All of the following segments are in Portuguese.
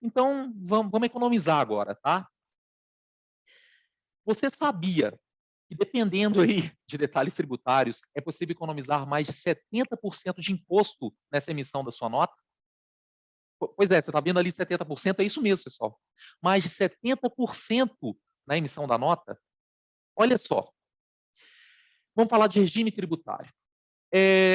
Então, vamos economizar agora, tá? Você sabia que, dependendo aí de detalhes tributários, é possível economizar mais de 70% de imposto nessa emissão da sua nota? Pois é, você está vendo ali 70%, é isso mesmo, pessoal. Mais de 70% na emissão da nota. Olha só, vamos falar de regime tributário.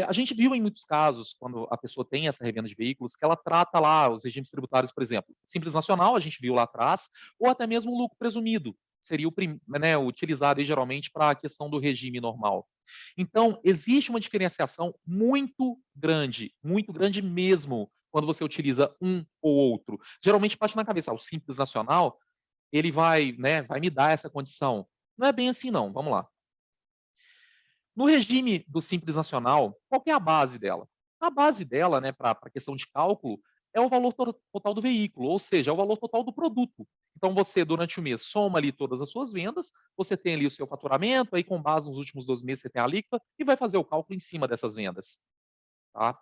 A gente viu em muitos casos, quando a pessoa tem essa revenda de veículos, que ela trata lá os regimes tributários, por exemplo, Simples Nacional, a gente viu lá atrás, ou até mesmo o lucro presumido, seria né, utilizado aí, geralmente para a questão do regime normal. Então, existe uma diferenciação muito grande mesmo, quando você utiliza um ou outro. Geralmente bate na cabeça, o Simples Nacional, ele vai, né, vai me dar essa condição. Não é bem assim não, vamos lá. No regime do Simples Nacional, qual que é a base dela? A base dela, né, para a questão de cálculo, é o valor total do veículo, ou seja, é o valor total do produto. Então, você, durante o mês, soma ali todas as suas vendas, você tem ali o seu faturamento, aí com base nos últimos 12 meses você tem a alíquota e vai fazer o cálculo em cima dessas vendas. Tá?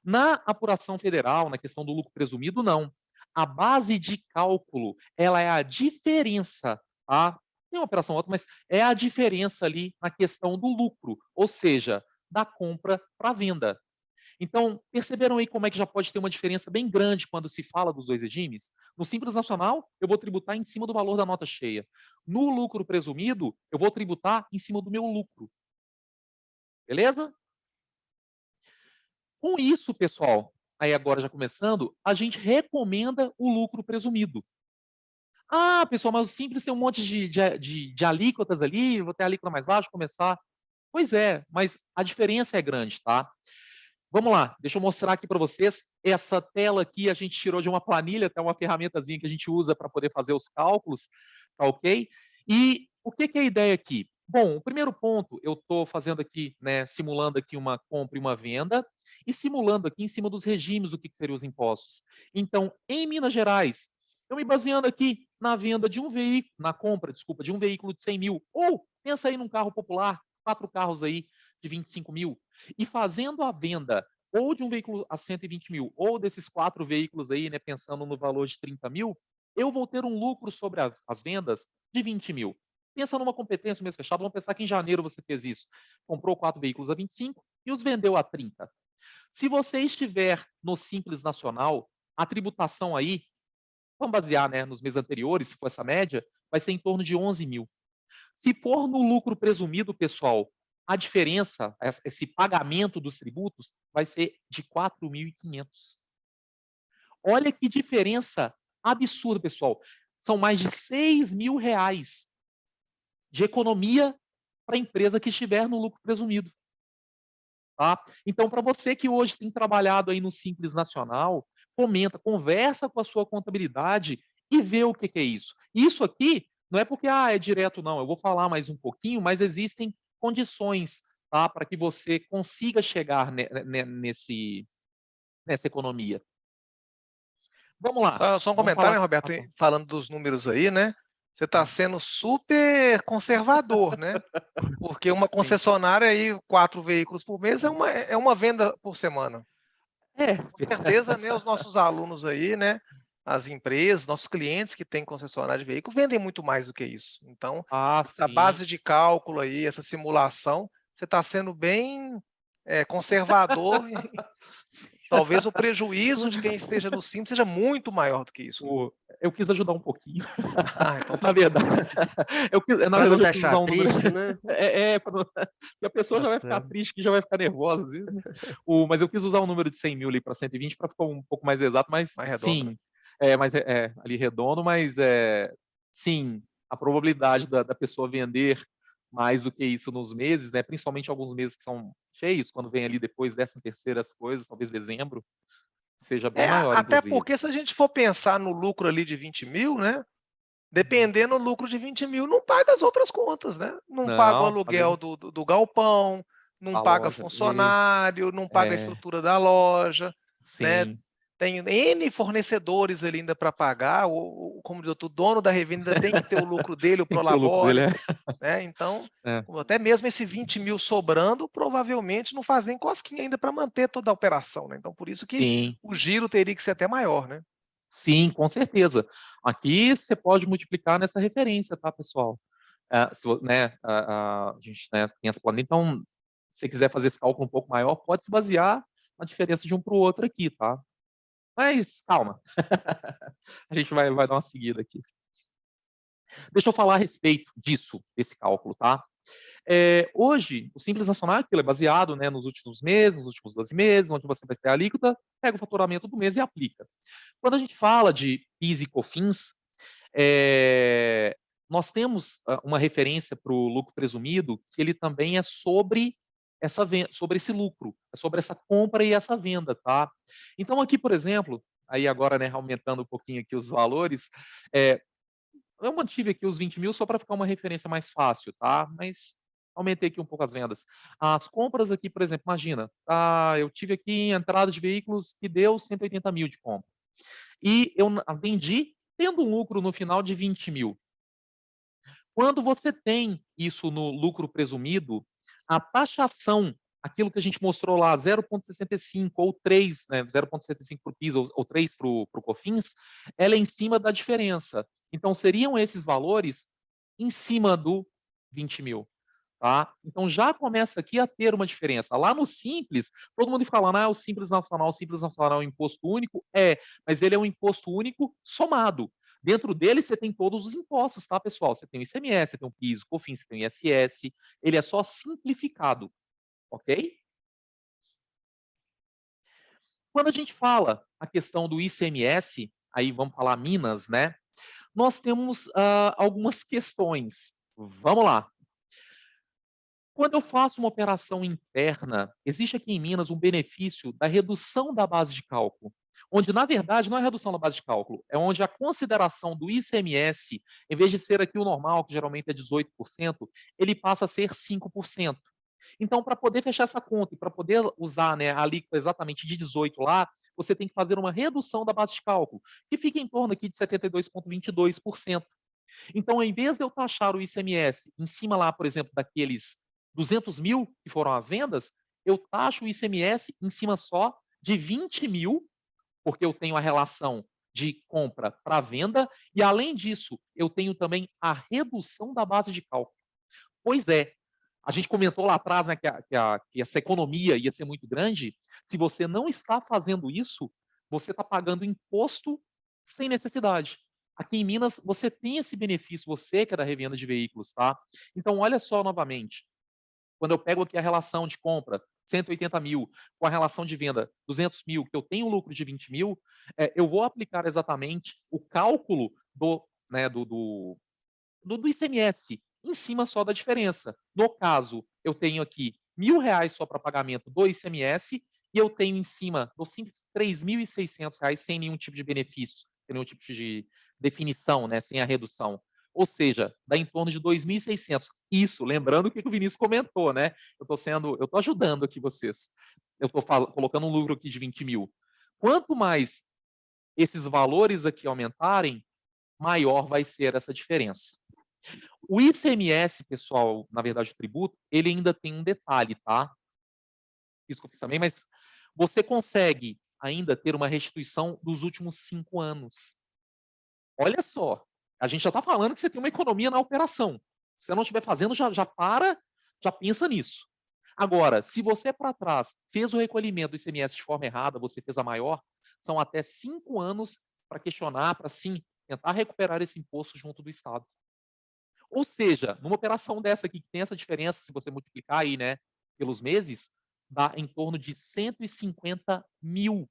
Na apuração federal, na questão do lucro presumido, não. A base de cálculo, ela é a diferença, tá? Tem uma operação outra, mas é a diferença ali na questão do lucro, ou seja, da compra para a venda. Então, perceberam aí como é que já pode ter uma diferença bem grande quando se fala dos dois regimes? No Simples Nacional, eu vou tributar em cima do valor da nota cheia. No lucro presumido, eu vou tributar em cima do meu lucro. Beleza? Com isso, pessoal, aí agora já começando, a gente recomenda o lucro presumido. Ah, pessoal, mas o Simples tem um monte de alíquotas ali, vou ter a alíquota mais baixa, começar. Pois é, mas a diferença é grande, tá? Vamos lá, deixa eu mostrar aqui para vocês. Essa tela aqui a gente tirou de uma planilha, até uma ferramentazinha que a gente usa para poder fazer os cálculos, tá ok? E o que é a ideia aqui? Bom, o primeiro ponto, eu estou fazendo aqui, né, simulando aqui uma compra e uma venda, e simulando aqui em cima dos regimes o que seriam os impostos. Então, em Minas Gerais, eu me baseando aqui na venda de um veículo, na compra, desculpa, de um veículo de 100 mil, ou pensa aí num carro popular, 4 carros aí de 25 mil, e fazendo a venda ou de um veículo a 120 mil, ou desses 4 veículos aí, né, pensando no valor de 30 mil, eu vou ter um lucro sobre as vendas de 20 mil. Pensa numa competência mês fechado, vamos pensar que em janeiro você fez isso. Comprou 4 veículos a 25 e os vendeu a 30. Se você estiver no Simples Nacional, a tributação aí, vamos basear, né, nos meses anteriores, se for essa média, vai ser em torno de 11 mil. Se for no lucro presumido, pessoal, a diferença, esse pagamento dos tributos, vai ser de 4.500. Olha que diferença absurda, pessoal. São mais de 6 mil reais de economia para a empresa que estiver no lucro presumido. Tá? Então, para você que hoje tem trabalhado aí no Simples Nacional, comenta, conversa com a sua contabilidade e vê o que é isso. Isso aqui não é porque é direto, não. Eu vou falar mais um pouquinho, mas existem condições, tá, para que você consiga chegar nessa economia. Vamos lá. Só um Vamos comentário, falar. né, Roberto, falando dos números aí, né? Você está sendo super conservador, né? Porque uma Sim. concessionária aí, 4 veículos por mês, é uma venda por semana. É. Com certeza, né, os nossos alunos aí, né, as empresas, nossos clientes que têm concessionária de veículo, vendem muito mais do que isso. Então, Ah, essa sim. base de cálculo aí, essa simulação, você está sendo bem conservador. Talvez o prejuízo de quem esteja no Simples seja muito maior do que isso, né? Eu quis ajudar um pouquinho. Ah, então tá Na bom. verdade, Para não eu quis deixar usar um número. triste, né? E a pessoa Tá já vai ficar certo. triste, que já vai ficar nervosa às vezes, né? Mas eu quis usar um número de 100 mil ali para 120 para ficar um pouco mais exato, mas Mais redondo, né? sim, mas ali redondo, mas sim, a probabilidade da pessoa vender mais do que isso nos meses, né? Principalmente alguns meses que são cheios, quando vem ali depois 13ª as coisas, talvez dezembro, seja bem maior, Até inclusive. porque se a gente for pensar no lucro ali de 20 mil, né? Dependendo do lucro de 20 mil, não paga as outras contas, né? Não paga o Não, às aluguel vezes do galpão, não a paga loja. funcionário, não paga a É, estrutura da loja, né? sim. Tem N fornecedores ali ainda para pagar, como diz o dono da revenda tem que ter o lucro dele, o Tem que ter o lucro dele, Prolabore, né? Então, é. até mesmo esse 20 mil sobrando, provavelmente não faz nem cosquinha ainda para manter toda a operação, né? Então, por isso que Sim. o giro teria que ser até maior, né? Sim, com certeza. Aqui você pode multiplicar nessa referência, tá, pessoal? Né, a gente, né, tem essa planilha, então, se você quiser fazer esse cálculo um pouco maior, pode se basear na diferença de um para o outro aqui, tá? Mas calma, a gente vai dar uma seguida aqui. Deixa eu falar a respeito disso, desse cálculo, tá? Hoje, o Simples Nacional aquilo é baseado, né, nos últimos meses, nos últimos 12 meses, onde você vai ter a alíquota, pega o faturamento do mês e aplica. Quando a gente fala de PIS e COFINS, nós temos uma referência para o lucro presumido, que ele também é sobre sobre esse lucro, é sobre essa compra e essa venda, tá? Então aqui, por exemplo, aí agora, né, aumentando um pouquinho aqui os valores, eu mantive aqui os 20 mil só para ficar uma referência mais fácil, tá? Mas aumentei aqui um pouco as vendas. As compras aqui, por exemplo, imagina, eu tive aqui entrada de veículos que deu 180 mil de compra. E eu vendi tendo um lucro no final de 20 mil. Quando você tem isso no lucro presumido, a taxação, aquilo que a gente mostrou lá, 0,65 ou 3, né, 0,65 para o PIS ou 3 para o COFINS, ela é em cima da diferença. Então, seriam esses valores em cima do 20 mil. Tá? Então, já começa aqui a ter uma diferença. Lá no Simples, todo mundo fica falando, o Simples Nacional é um imposto único. Mas ele é um imposto único somado. Dentro dele, você tem todos os impostos, tá, pessoal? Você tem o ICMS, você tem o PIS, o COFINS, você tem o ISS. Ele é só simplificado, ok? Quando a gente fala a questão do ICMS, aí vamos falar Minas, né? Nós temos algumas questões. Vamos lá. Quando eu faço uma operação interna, existe aqui em Minas um benefício da redução da base de cálculo, onde, na verdade, não é a redução da base de cálculo, é onde a consideração do ICMS, em vez de ser aqui o normal, que geralmente é 18%, ele passa a ser 5%. Então, para poder fechar essa conta e para poder usar, né, a alíquota exatamente de 18 lá, você tem que fazer uma redução da base de cálculo, que fica em torno aqui de 72,22%. Então, em vez de eu taxar o ICMS em cima lá, por exemplo, daqueles 200 mil que foram as vendas, eu taxo o ICMS em cima só de 20 mil, porque eu tenho a relação de compra para venda, e além disso, eu tenho também a redução da base de cálculo. Pois é, a gente comentou lá atrás, né, que essa economia ia ser muito grande. Se você não está fazendo isso, você está pagando imposto sem necessidade. Aqui em Minas, você tem esse benefício, você que é da revenda de veículos, tá? Então, olha só novamente. Quando eu pego aqui a relação de compra, 180 mil, com a relação de venda, 200 mil, que eu tenho um lucro de 20 mil, eu vou aplicar exatamente o cálculo do ICMS em cima só da diferença. No caso, eu tenho aqui R$ 1.000 só para pagamento do ICMS e eu tenho em cima do simples R$ 3.600 sem nenhum tipo de benefício, sem nenhum tipo de definição, né, sem a redução. Ou seja, dá em torno de 2.600. Isso, lembrando o que o Vinícius comentou, né? Eu estou ajudando aqui vocês. Eu estou colocando um lucro aqui de 20 mil. Quanto mais esses valores aqui aumentarem, maior vai ser essa diferença. O ICMS, pessoal, na verdade, o tributo, ele ainda tem um detalhe, tá? Isso que eu fiz também, mas você consegue ainda ter uma restituição dos últimos 5 anos. Olha só, a gente já está falando que você tem uma economia na operação. Se você não estiver fazendo, já para, já pensa nisso. Agora, se você para trás fez o recolhimento do ICMS de forma errada, você fez a maior, são até 5 anos para questionar, para sim tentar recuperar esse imposto junto do Estado. Ou seja, numa operação dessa aqui, que tem essa diferença, se você multiplicar aí, né, pelos meses, dá em torno de 150 mil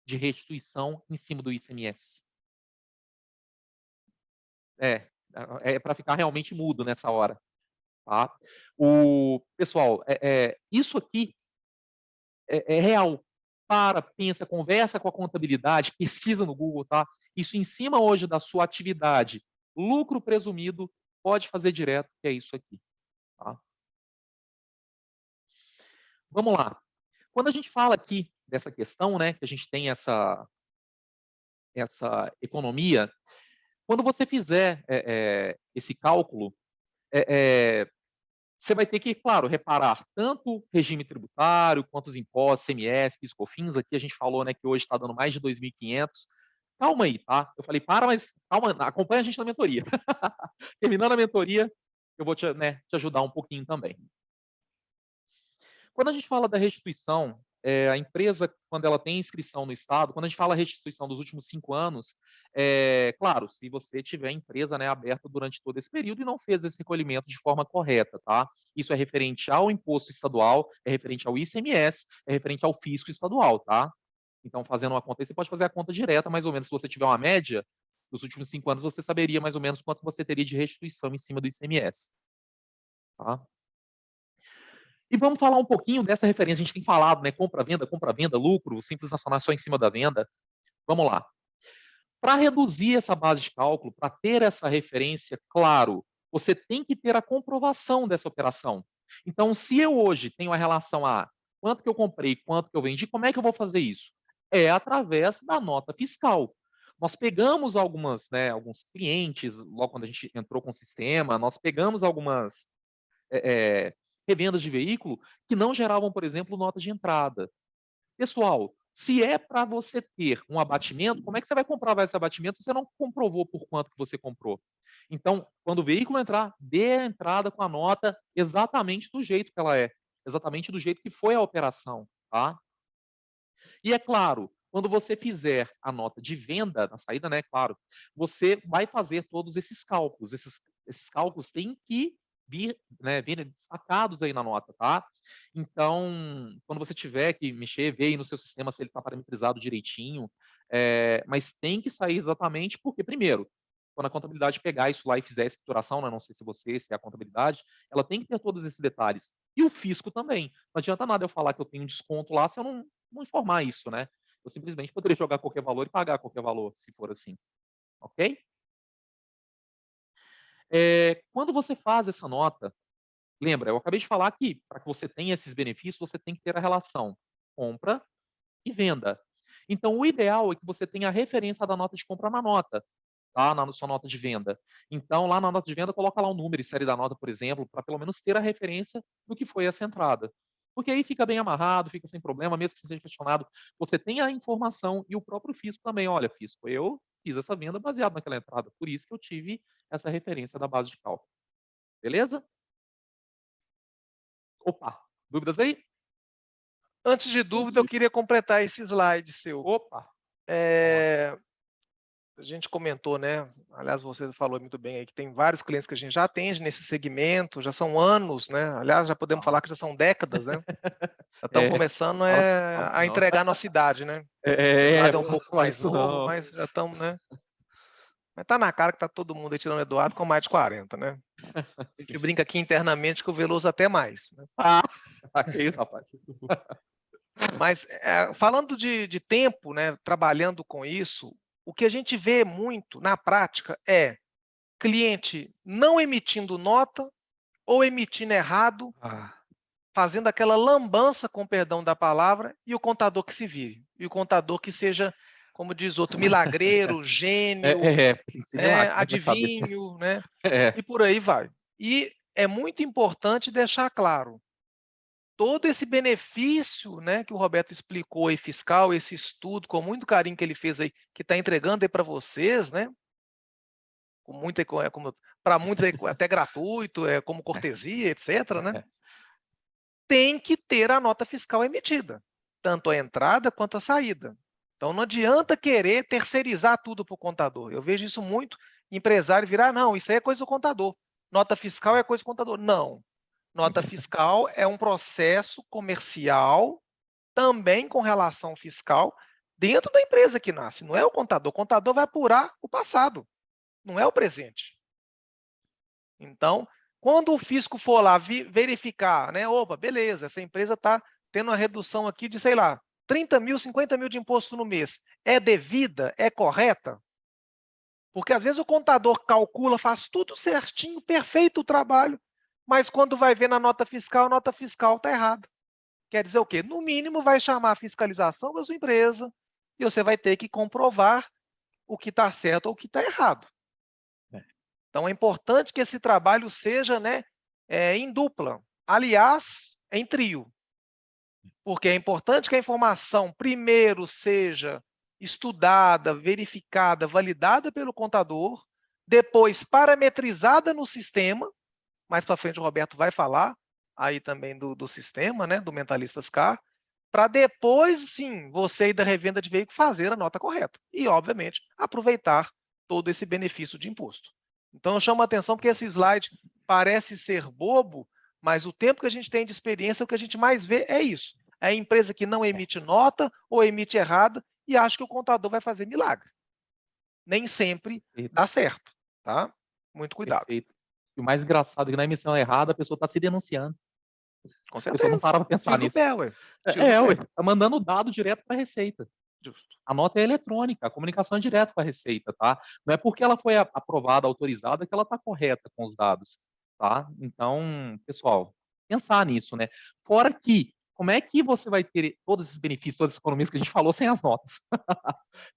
de restituição em cima do ICMS. É para ficar realmente mudo nessa hora. Tá? Pessoal, isso aqui é real. Pensa, conversa com a contabilidade, pesquisa no Google, tá? Isso em cima hoje da sua atividade, lucro presumido, pode fazer direto, que é isso aqui. Tá? Vamos lá. Quando a gente fala aqui dessa questão, né, que a gente tem essa economia, quando você fizer esse cálculo, você vai ter que, claro, reparar tanto o regime tributário, quanto os impostos, CMS, PIS, COFINS. Aqui a gente falou, né, que hoje está dando mais de 2.500. calma aí, tá? Eu falei, para, mas calma, acompanha a gente na mentoria. Terminando a mentoria, eu vou te, né, te ajudar um pouquinho também. Quando a gente fala da restituição, a empresa, quando ela tem inscrição no Estado, quando a gente fala restituição dos últimos 5 anos, claro, se você tiver empresa, né, aberta durante todo esse período e não fez esse recolhimento de forma correta, tá? Isso é referente ao imposto estadual, é referente ao ICMS, é referente ao fisco estadual, tá? Então, fazendo uma conta aí, você pode fazer a conta direta, mais ou menos, se você tiver uma média, dos últimos 5 anos, você saberia mais ou menos quanto você teria de restituição em cima do ICMS, tá? E vamos falar um pouquinho dessa referência. A gente tem falado, né? Compra, venda, lucro, o Simples Nacional só em cima da venda. Vamos lá. Para reduzir essa base de cálculo, para ter essa referência, claro, você tem que ter a comprovação dessa operação. Então, se eu hoje tenho a relação a quanto que eu comprei, quanto que eu vendi, como é que eu vou fazer isso? É através da nota fiscal. Nós pegamos algumas, né, alguns clientes, logo quando a gente entrou com o sistema, nós pegamos algumas revendas de veículo que não geravam, por exemplo, nota de entrada. Pessoal, se é para você ter um abatimento, como é que você vai comprovar esse abatimento se você não comprovou por quanto que você comprou? Então, quando o veículo entrar, dê a entrada com a nota exatamente do jeito que ela é, exatamente do jeito que foi a operação, tá? E é claro, quando você fizer a nota de venda, na saída, né, claro, você vai fazer todos esses cálculos. Esses cálculos têm que vir destacados aí na nota, tá? Então, quando você tiver que mexer, ver aí no seu sistema se ele está parametrizado direitinho, mas tem que sair exatamente porque, primeiro, quando a contabilidade pegar isso lá e fizer a escrituração, né, não sei se você, se é a contabilidade, ela tem que ter todos esses detalhes. E o fisco também. Não adianta nada eu falar que eu tenho um desconto lá se eu não informar isso, né? Eu simplesmente poderia jogar qualquer valor e pagar qualquer valor, se for assim. Ok? Quando você faz essa nota, lembra, eu acabei de falar que para que você tenha esses benefícios, você tem que ter a relação compra e venda. Então, o ideal é que você tenha a referência da nota de compra na nota, tá? Na sua nota de venda. Então, lá na nota de venda, coloca lá o número e série da nota, por exemplo, para pelo menos ter a referência do que foi essa entrada. Porque aí fica bem amarrado, fica sem problema, mesmo que você seja questionado, você tem a informação e o próprio fisco também. Olha, fisco, eu fiz essa venda baseado naquela entrada, por isso que eu tive essa referência da base de cálculo. Beleza? Opa, dúvidas aí? Antes de dúvida, eu queria completar esse slide seu. Opa, A gente comentou, né? Aliás, você falou muito bem aí que tem vários clientes que a gente já atende nesse segmento, já são anos, né? Aliás, já podemos falar que já são décadas, né? Já estamos começando fala assim a não. entregar nossa idade, né? O Eduardo é um pouco Fala mais isso novo, não. mas já estamos, né? Mas tá na cara que tá todo mundo aí tirando o Eduardo com mais de 40, né? A gente brinca aqui internamente que o Veloso até mais, né? Que isso, rapaz. Mas falando de tempo, né, trabalhando com isso, o que a gente vê muito na prática é cliente não emitindo nota ou emitindo errado, fazendo aquela lambança, com perdão da palavra, e o contador que se vire. E o contador que seja, como diz outro, milagreiro, gênio, Tem que ser milagre, como é que vai saber? adivinho, né? É, E por aí vai. E é muito importante deixar claro, todo esse benefício, né, que o Roberto explicou aí, fiscal, esse estudo, com muito carinho que ele fez aí, que está entregando aí para vocês, né, com muita, para muitos aí, até gratuito, como cortesia, etc., né, tem que ter a nota fiscal emitida, tanto a entrada quanto a saída. Então, não adianta querer terceirizar tudo para o contador. Eu vejo isso muito, empresário virar, não, isso aí é coisa do contador. Nota fiscal é coisa do contador. Não. Nota fiscal é um processo comercial também com relação fiscal dentro da empresa que nasce. Não é o contador. O contador vai apurar o passado, não é o presente. Então, quando o fisco for lá verificar, né? Opa, beleza, essa empresa está tendo uma redução aqui de, sei lá, 30 mil, 50 mil de imposto no mês. É devida? É correta? Porque às vezes o contador calcula, faz tudo certinho, perfeito o trabalho, mas quando vai ver na nota fiscal, a nota fiscal está errada. Quer dizer o quê? No mínimo, vai chamar a fiscalização da sua empresa e você vai ter que comprovar o que está certo ou o que está errado. Então, é importante que esse trabalho seja, né, em dupla. Aliás, em trio. Porque é importante que a informação, primeiro, seja estudada, verificada, validada pelo contador, depois parametrizada no sistema, mais para frente o Roberto vai falar aí também do sistema, né, do Mentalistas Car, para depois, sim, você aí da revenda de veículo fazer a nota correta e, obviamente, aproveitar todo esse benefício de imposto. Então, eu chamo a atenção porque esse slide parece ser bobo, mas o tempo que a gente tem de experiência, o que a gente mais vê é isso. É a empresa que não emite nota ou emite errada e acha que o contador vai fazer milagre. Nem sempre dá certo, tá? Muito cuidado. Perfeito. E o mais engraçado é que na emissão errada a pessoa está se denunciando. Com A pessoa não certeza. para pensar Tiro do nisso. pé, ué. Tiro do Ué, pé. tá mandando o dado direto para a Receita. Justo. A nota é eletrônica, a comunicação é direto com a Receita, tá? Não é porque ela foi aprovada, autorizada, que ela está correta com os dados, tá? Então, pessoal, pensar nisso, né? Fora que, como é que você vai ter todos esses benefícios, todas as economias que a gente falou sem as notas?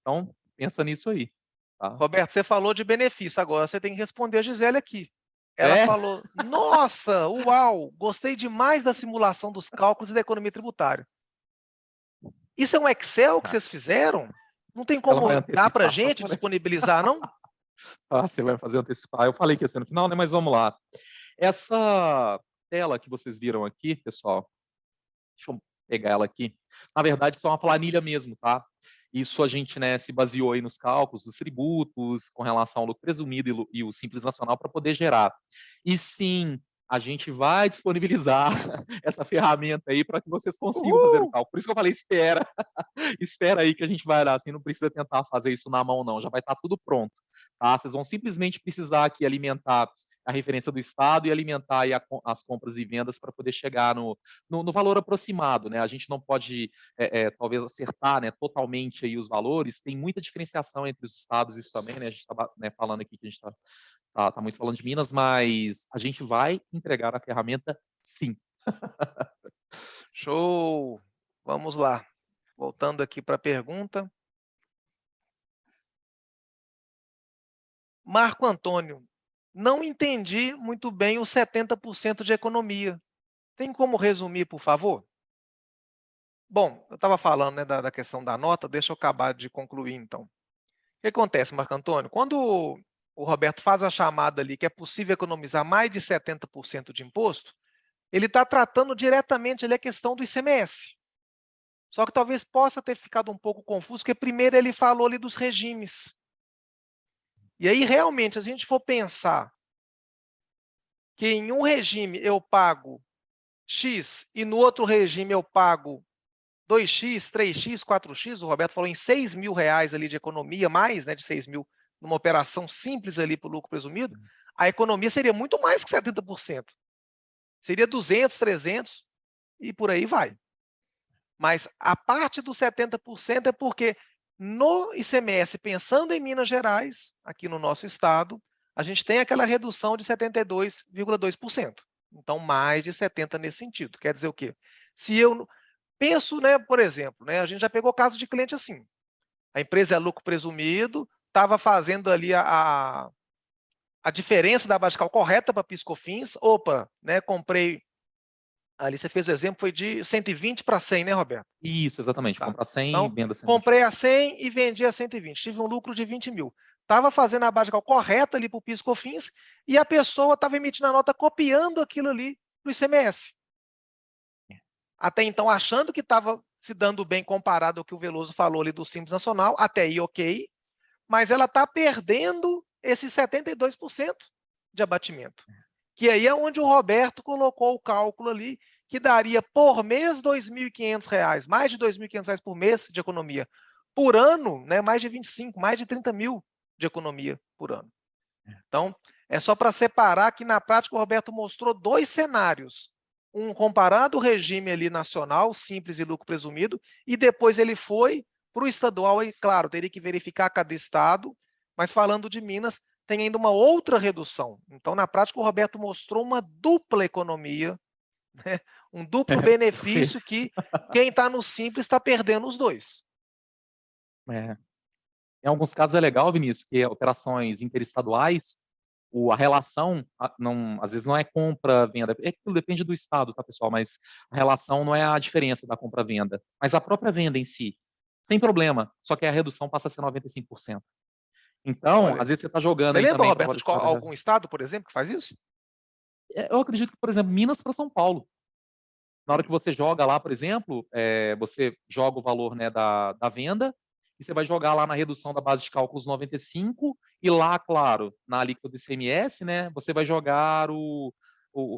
Então, pensa nisso aí, tá? Roberto, você falou de benefício, agora você tem que responder a Gisele aqui. Ela É, falou, nossa, uau, gostei demais da simulação dos cálculos e da economia tributária. Isso é um Excel que vocês fizeram? Não tem ela vai como dar para a antecipar, só gente falei. disponibilizar, não? Você vai fazer antecipar. Eu falei que ia ser no final, né? Mas vamos lá. Essa tela que vocês viram aqui, pessoal, deixa eu pegar ela aqui. Na verdade, isso é uma planilha mesmo, tá? Isso a gente, né, se baseou aí nos cálculos dos tributos com relação ao lucro presumido e o Simples Nacional para poder gerar. E sim, a gente vai disponibilizar essa ferramenta aí para que vocês consigam fazer o Uhul! cálculo. Por isso que eu falei, espera, espera aí que a gente vai lá, assim, não precisa tentar fazer isso na mão não, já vai estar tudo pronto, tá? Vocês vão simplesmente precisar aqui alimentar a referência do Estado e alimentar aí as compras e vendas para poder chegar no valor aproximado, né? A gente não pode, talvez, acertar, né, totalmente aí os valores, tem muita diferenciação entre os estados, isso também, né? A gente está, né, falando aqui que a gente está muito falando de Minas, mas a gente vai entregar a ferramenta sim. Show! Vamos lá. Voltando aqui para a pergunta. Marco Antônio, não entendi muito bem os 70% de economia. Tem como resumir, por favor? Bom, eu estava falando, né, da questão da nota, deixa eu acabar de concluir, então. O que acontece, Marco Antônio? Quando o Roberto faz a chamada ali que é possível economizar mais de 70% de imposto, ele está tratando diretamente ali a questão do ICMS. Só que talvez possa ter ficado um pouco confuso, porque primeiro ele falou ali dos regimes. E aí, realmente, se a gente for pensar que em um regime eu pago X e no outro regime eu pago 2x, 3x, 4x, o Roberto falou em R$ 6.000 ali de economia, mais, né, de 6 mil, numa operação simples ali para o lucro presumido, a economia seria muito mais que 70%. Seria 200, 300 e por aí vai. Mas a parte dos 70% é porque no ICMS, pensando em Minas Gerais, aqui no nosso estado, a gente tem aquela redução de 72,2%. Então, mais de 70% nesse sentido. Quer dizer o quê? Se eu penso, né, por exemplo, né, a gente já pegou caso de cliente assim. A empresa é lucro presumido, estava fazendo ali a diferença da base fiscal correta para PIS/COFINS. Opa, né, comprei, ali você fez o exemplo, foi de 120 para 100, né, Roberto? Isso, exatamente. Tá. Comprar 100 e Então, venda 120. comprei a 100 e vendi a 120. Tive um lucro de 20 mil. Estava fazendo a base fiscal correta ali para o PIS/COFINS e a pessoa estava emitindo a nota copiando aquilo ali para o ICMS. Até então, achando que estava se dando bem comparado ao que o Veloso falou ali do Simples Nacional, até aí ok, mas ela está perdendo esses 72% de abatimento. Que aí é onde o Roberto colocou o cálculo ali, que daria por mês R$ 2.500, mais de R$ 2.500 por mês de economia. Por ano, né, mais de 25, mais de 30 mil de economia por ano. Então, é só para separar que na prática o Roberto mostrou dois cenários. Um comparado o regime ali nacional, simples e lucro presumido, e depois ele foi para o estadual, e claro, teria que verificar cada estado, mas falando de Minas, tem ainda uma outra redução. Então, na prática, o Roberto mostrou uma dupla economia, né? Um duplo benefício que quem está no simples está perdendo os dois. É. Em alguns casos é legal, Vinícius, que operações interestaduais, a relação, não, às vezes não é compra-venda, é que tudo depende do estado, tá, pessoal? Mas a relação não é a diferença da compra-venda, mas a própria venda em si. sem problema, só que a redução passa a ser 95%. Então, Olha, às vezes você está jogando você aí lembra, também... Roberto, de algum estado, por exemplo, que faz isso? Eu acredito que, por exemplo, Minas para São Paulo. Na hora que você joga lá, por exemplo, você joga o valor, né, da venda, e você vai jogar lá na redução da base de cálculos 95, e lá, claro, na alíquota do ICMS, né, você vai jogar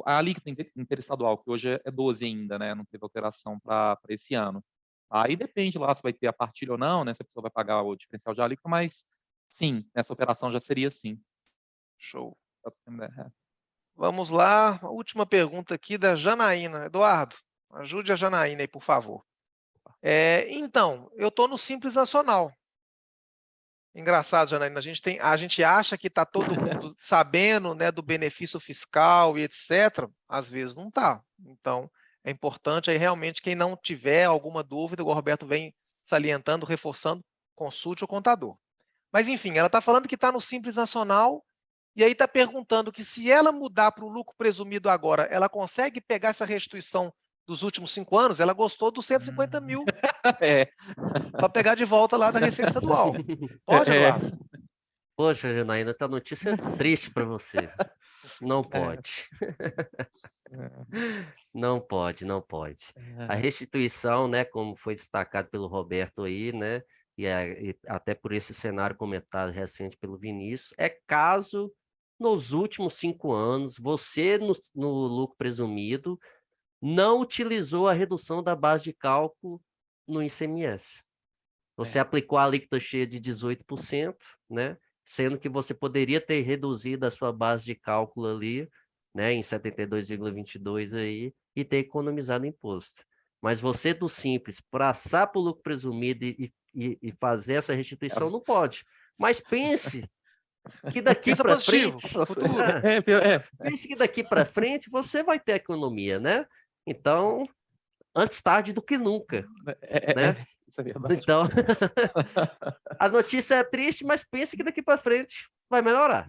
a alíquota interestadual, que hoje é 12 ainda, né, não teve alteração para esse ano. Aí depende lá se vai ter a partilha ou não, né, se a pessoa vai pagar o diferencial de alíquota, mas sim, essa operação já seria sim. Show. Pra você ter uma ideia. Vamos lá, a última pergunta aqui da Janaína. Eduardo, ajude a Janaína aí, por favor. Então, eu estou no Simples Nacional. Engraçado, Janaína, a gente acha que está todo mundo sabendo, né, do benefício fiscal e etc. Às vezes não está. Então, é importante aí realmente quem não tiver alguma dúvida, o Roberto vem salientando, reforçando, consulte o contador. Mas, enfim, ela está falando que está no Simples Nacional e aí está perguntando que se ela mudar para o lucro presumido agora, ela consegue pegar essa restituição dos últimos 5 anos? Ela gostou dos 150 mil É, para pegar de volta lá da Receita Estadual. Pode, é, Eduardo? Poxa, Janaína, a notícia é triste para você. Não pode. Não pode, não pode. A restituição, né, como foi destacado pelo Roberto aí, né, e até por esse cenário comentado recente pelo Vinícius, é caso nos últimos 5 anos você no lucro presumido não utilizou a redução da base de cálculo no ICMS. Você aplicou a alíquota cheia de 18%, né, sendo que você poderia ter reduzido a sua base de cálculo ali, né, em 72,22 aí, e ter economizado imposto. Mas você do Simples, passar para o lucro presumido e fazer essa restituição, não pode. Mas pense que daqui para frente, pense que daqui para frente você vai ter economia, né? Então, antes tarde do que nunca, né? Isso é verdade. Então, a notícia é triste, mas pense que daqui para frente vai melhorar.